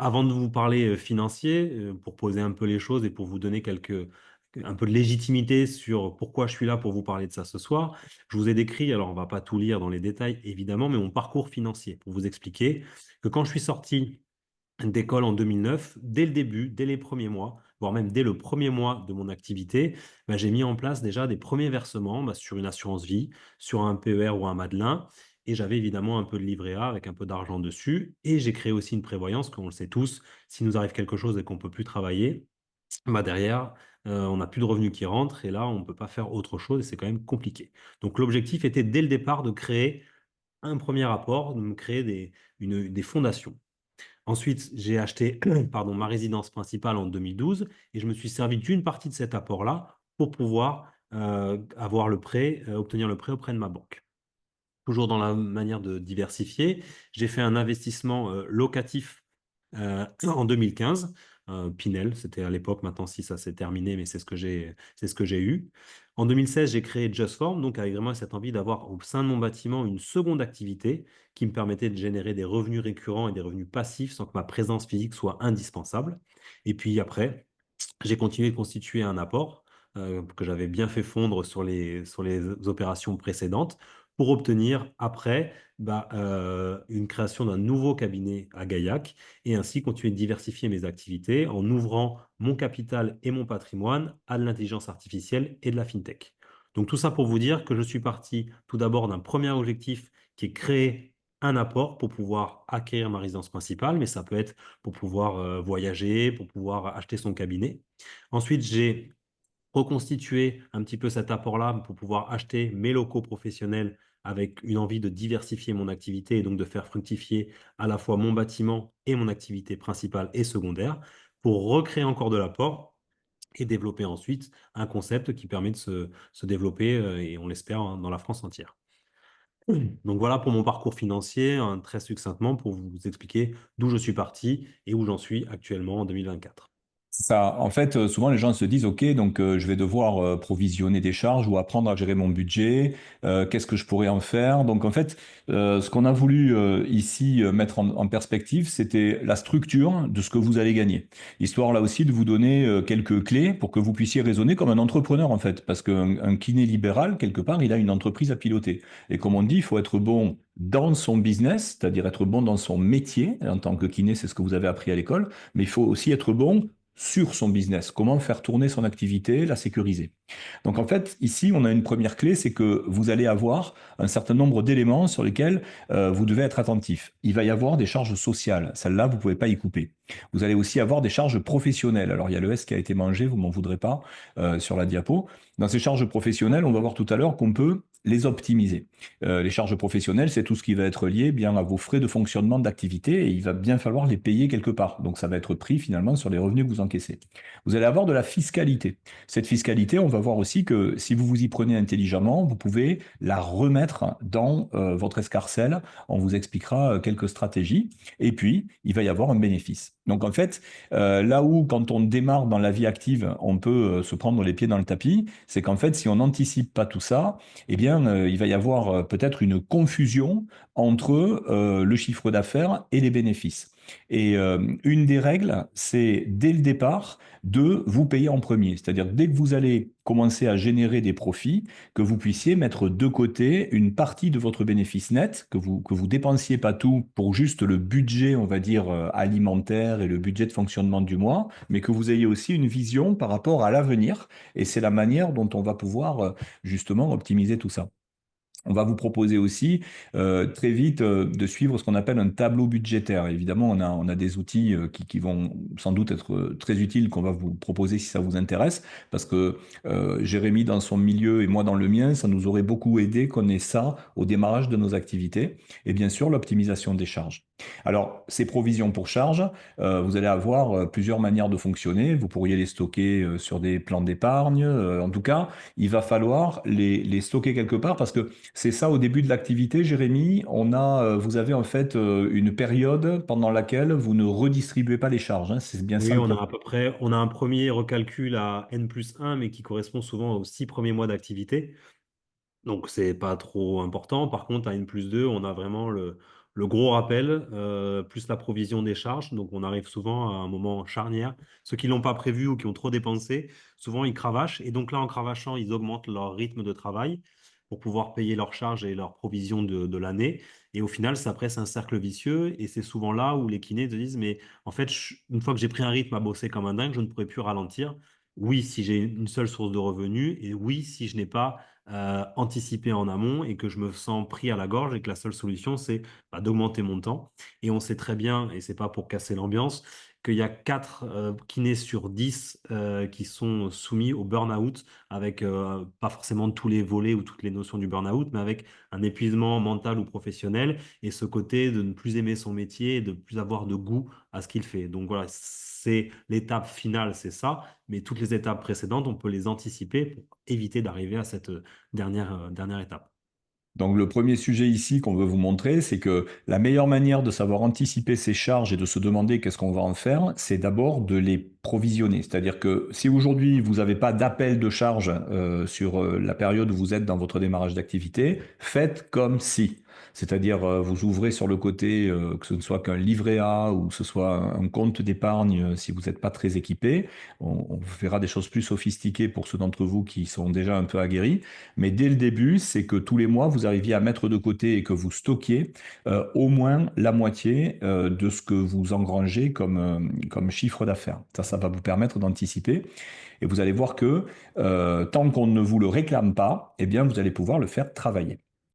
Avant de vous parler financier, pour poser un peu les choses et pour vous donner un peu de légitimité sur pourquoi je suis là pour vous parler de ça ce soir, je vous ai décrit, alors on va pas tout lire dans les détails évidemment, mais mon parcours financier pour vous expliquer que quand je suis sorti d'école en 2009, dès le début, dès les premiers mois, voire même dès le premier mois de mon activité, bah, j'ai mis en place déjà des premiers versements sur une assurance vie, sur un PER ou un Madelin. Et j'avais évidemment un peu de livret A avec un peu d'argent dessus. Et j'ai créé aussi une prévoyance, comme on le sait tous, s'il nous arrive quelque chose et qu'on ne peut plus travailler, bah derrière, on n'a plus de revenus qui rentrent et là, on ne peut pas faire autre chose et c'est quand même compliqué. Donc l'objectif était dès le départ de créer un premier apport, de me créer des fondations. Ensuite, j'ai acheté pardon, ma résidence principale en 2012 et je me suis servi d'une partie de cet apport-là pour pouvoir avoir le prêt, obtenir le prêt auprès de ma banque. Toujours dans la manière de diversifier, j'ai fait un investissement locatif en 2015. Pinel, c'était à l'époque, maintenant si ça s'est terminé, mais c'est ce que j'ai eu. En 2016, j'ai créé JustForm, donc avec vraiment cette envie d'avoir au sein de mon bâtiment une seconde activité qui me permettait de générer des revenus récurrents et des revenus passifs sans que ma présence physique soit indispensable. Et puis après, j'ai continué de constituer un apport que j'avais bien fait fondre sur les opérations précédentes pour obtenir après une création d'un nouveau cabinet à Gaillac et ainsi continuer de diversifier mes activités en ouvrant mon capital et mon patrimoine à de l'intelligence artificielle et de la fintech. Donc tout ça pour vous dire que je suis parti tout d'abord d'un premier objectif qui est créer un apport pour pouvoir acquérir ma résidence principale, mais ça peut être pour pouvoir voyager, pour pouvoir acheter son cabinet. Ensuite, j'ai reconstitué un petit peu cet apport-là pour pouvoir acheter mes locaux professionnels avec une envie de diversifier mon activité et donc de faire fructifier à la fois mon bâtiment et mon activité principale et secondaire pour recréer encore de l'apport et développer ensuite un concept qui permet de se développer et on l'espère hein, dans la France entière. Donc voilà pour mon parcours financier, hein, très succinctement pour vous expliquer d'où je suis parti et où j'en suis actuellement en 2024. Ça, en fait, souvent les gens se disent, OK, donc je vais devoir provisionner des charges ou apprendre à gérer mon budget. Qu'est-ce que je pourrais en faire? Donc en fait, ce qu'on a voulu ici mettre en perspective, c'était la structure de ce que vous allez gagner. Histoire là aussi de vous donner quelques clés pour que vous puissiez raisonner comme un entrepreneur en fait, parce qu'un kiné libéral quelque part, il a une entreprise à piloter. Et comme on dit, il faut être bon dans son business, c'est-à-dire être bon dans son métier. En tant que kiné, c'est ce que vous avez appris à l'école, mais il faut aussi être bon sur son business, comment faire tourner son activité, la sécuriser. Donc en fait, ici, on a une première clé, c'est que vous allez avoir un certain nombre d'éléments sur lesquels vous devez être attentif. Il va y avoir des charges sociales, celles-là, vous ne pouvez pas y couper. Vous allez aussi avoir des charges professionnelles. Alors il y a le S qui a été mangé, vous m'en voudrez pas, sur la diapo. Dans ces charges professionnelles, on va voir tout à l'heure qu'on peut les optimiser. Les charges professionnelles, c'est tout ce qui va être lié bien à vos frais de fonctionnement d'activité et il va bien falloir les payer quelque part. Donc ça va être pris finalement sur les revenus que vous encaissez. Vous allez avoir de la fiscalité. Cette fiscalité, on va voir aussi que si vous vous y prenez intelligemment, vous pouvez la remettre dans votre escarcelle. On vous expliquera quelques stratégies. Et puis, il va y avoir un bénéfice. Donc en fait, là où quand on démarre dans la vie active, on peut se prendre les pieds dans le tapis, c'est qu'en fait, si on n'anticipe pas tout ça, eh bien, il va y avoir peut-être une confusion entre le chiffre d'affaires et les bénéfices. Et une des règles, c'est dès le départ de vous payer en premier. C'est-à-dire dès que vous allez commencer à générer des profits, que vous puissiez mettre de côté une partie de votre bénéfice net, que vous dépensiez pas tout pour juste le budget, on va dire, alimentaire et le budget de fonctionnement du mois, mais que vous ayez aussi une vision par rapport à l'avenir. Et c'est la manière dont on va pouvoir justement optimiser tout ça. On va vous proposer aussi très vite de suivre ce qu'on appelle un tableau budgétaire. Évidemment, on a des outils qui vont sans doute être très utiles qu'on va vous proposer si ça vous intéresse, parce que Jérémy dans son milieu et moi dans le mien, ça nous aurait beaucoup aidé qu'on ait ça au démarrage de nos activités. Et bien sûr, l'optimisation des charges. Alors, ces provisions pour charges, vous allez avoir plusieurs manières de fonctionner. Vous pourriez les stocker sur des plans d'épargne. En tout cas, il va falloir les stocker quelque part parce que c'est ça au début de l'activité, Jérémy. Vous avez en fait une période pendant laquelle vous ne redistribuez pas les charges, hein. C'est bien ça Oui, le on a problème. à peu près, on a un premier recalcul à N+1, mais qui correspond souvent aux 6 premiers mois d'activité. Donc, c'est pas trop important. Par contre, à N+2, on a vraiment le gros rappel, plus la provision des charges. Donc, on arrive souvent à un moment charnière. Ceux qui l'ont pas prévu ou qui ont trop dépensé, souvent, ils cravachent. Et donc là, en cravachant, ils augmentent leur rythme de travail pour pouvoir payer leurs charges et leurs provisions de l'année. Et au final, ça après, c'est un cercle vicieux. Et c'est souvent là où les kinés te disent, mais en fait, une fois que j'ai pris un rythme à bosser comme un dingue, je ne pourrai plus ralentir. Oui, si j'ai une seule source de revenus, et oui, si je n'ai pas anticipé en amont et que je me sens pris à la gorge et que la seule solution, c'est d'augmenter mon temps. Et on sait très bien, et c'est pas pour casser l'ambiance, qu'il y a 4 kinés sur 10 qui sont soumis au burn-out, avec pas forcément tous les volets ou toutes les notions du burn-out, mais avec un épuisement mental ou professionnel et ce côté de ne plus aimer son métier et de plus avoir de goût à ce qu'il fait. Donc voilà, c'est l'étape finale, c'est ça, mais toutes les étapes précédentes, on peut les anticiper pour éviter d'arriver à cette dernière étape. Donc le premier sujet ici qu'on veut vous montrer, c'est que la meilleure manière de savoir anticiper ces charges et de se demander qu'est-ce qu'on va en faire, c'est d'abord de les provisionner. C'est-à-dire que si aujourd'hui vous n'avez pas d'appel de charge sur la période où vous êtes dans votre démarrage d'activité, faites comme si. C'est-à-dire vous ouvrez sur le côté, que ce ne soit qu'un livret A ou que ce soit un compte d'épargne si vous n'êtes pas très équipé. On verra des choses plus sophistiquées pour ceux d'entre vous qui sont déjà un peu aguerris. Mais dès le début, c'est que tous les mois, vous arriviez à mettre de côté et que vous stockiez au moins la moitié de ce que vous engrangez comme chiffre d'affaires. Ça va vous permettre d'anticiper. Et vous allez voir que tant qu'on ne vous le réclame pas, eh bien, vous allez pouvoir le faire travailler.